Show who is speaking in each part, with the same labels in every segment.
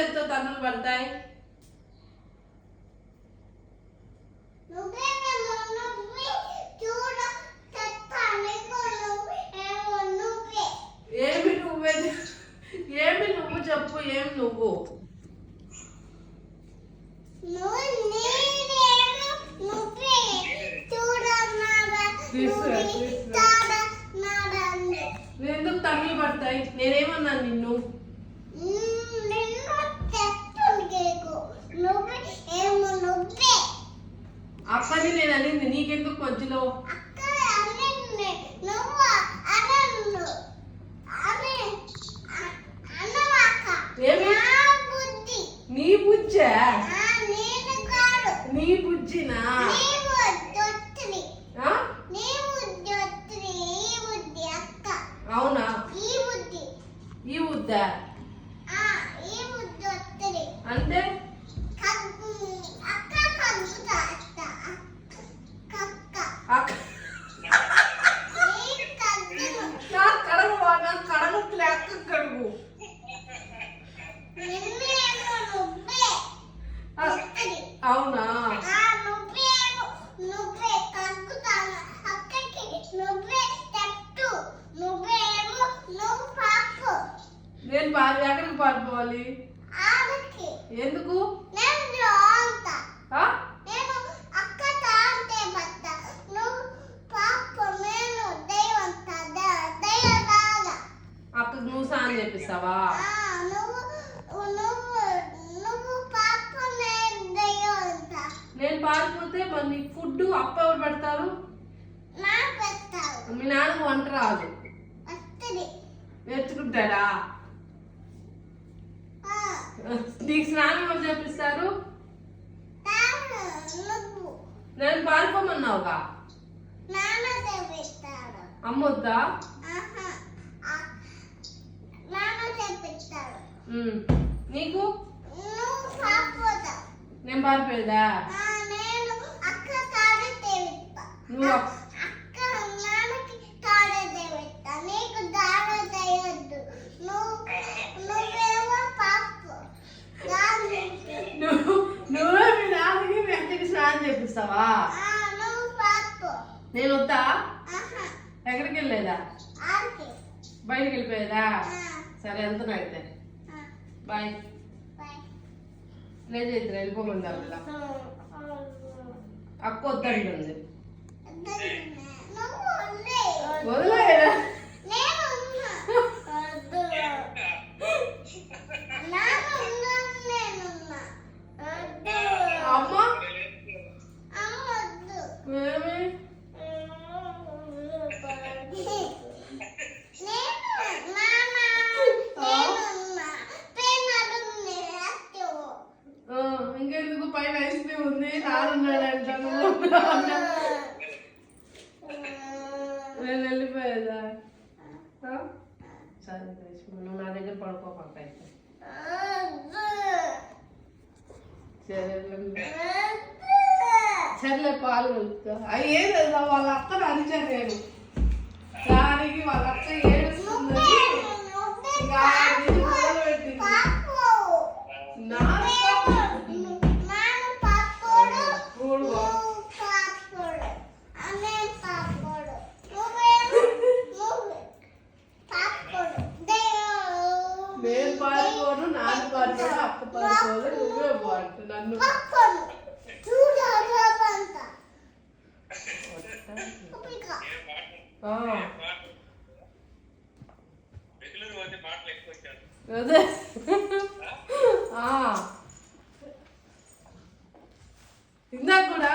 Speaker 1: చేత్తో తన్నులు పడతాయి? ఏమి నువ్వే, ఏమి నువ్వు చెప్పు, ఏం నువ్వు? ఎందుకు తన్నులు పడతాయి? నేనేమన్నాను నిన్ను? అక్కని నేను అనింది, నీకెందుకు మధ్యలో? నీ బుజ్జా? నీ బుజ్జినా? అవునా? ఈ బుద్దా అంటే కడగట్లే, అక్క కడుగు. అవునా? నేను ఎక్కడికి పారిపోవాలి? ఎందుకు? అక్కకు నువ్వు స్నానం చేపిస్తావా? నేను పారిపోతే మరి నీకు ఫుడ్ అప్ప ఎవరు పెడతారు? మీ నాన్న వంట రాదు, నేర్చుకుంటాడా? నీకు స్నానం ఎవరు చేపిస్తారు? నేను పారిపోమన్నావుగా. అమ్మొద్దా? నీకు నేను పారిపోయేదా? నువ్వు నువ్వే మీ నాన్నకి మీ అక్కకి స్నానం చేపిస్తావా? నేను వద్దా? ఎక్కడికి వెళ్ళలేదా? బయటికి వెళ్ళిపోయేదా? సరే వెళ్తున్నా అయితే. బాయ్. లేదు ఇద్దరు వెళ్ళిపోమంది అలా. అక్క వద్దంటుంది. వదిలేదా? అమ్మా ఇంకెందుకు? పైన ఐస్ క్రీమ్ ఉంది, నాడున్నాడంటాను. నేను వెళ్ళిపోయేదా? సరే నువ్వు నా దగ్గర పడుకోపక్క అయితే. సరేలే పాలు కలుపుతా. అవి ఏది వాళ్ళ అక్కను అరిచాను నేను. దానికి వాళ్ళ అక్క ఏడుస్తుంది. నేను పాడుకోను, నాన్న పాడుకోను, అక్క పాడుకోదు, నువ్వే పాడు. నన్ను అదే ఇందాక కూడా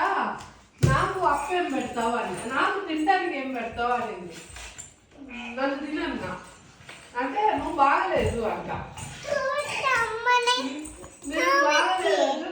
Speaker 1: నాకు అప్ప ఏం పెడతావు అని, నాకు తినడానికి ఏం పెడతావు అనేది. నన్ను తినన్నా అంటే నువ్వు బాగలేదు అంట. నేను బాగలేదు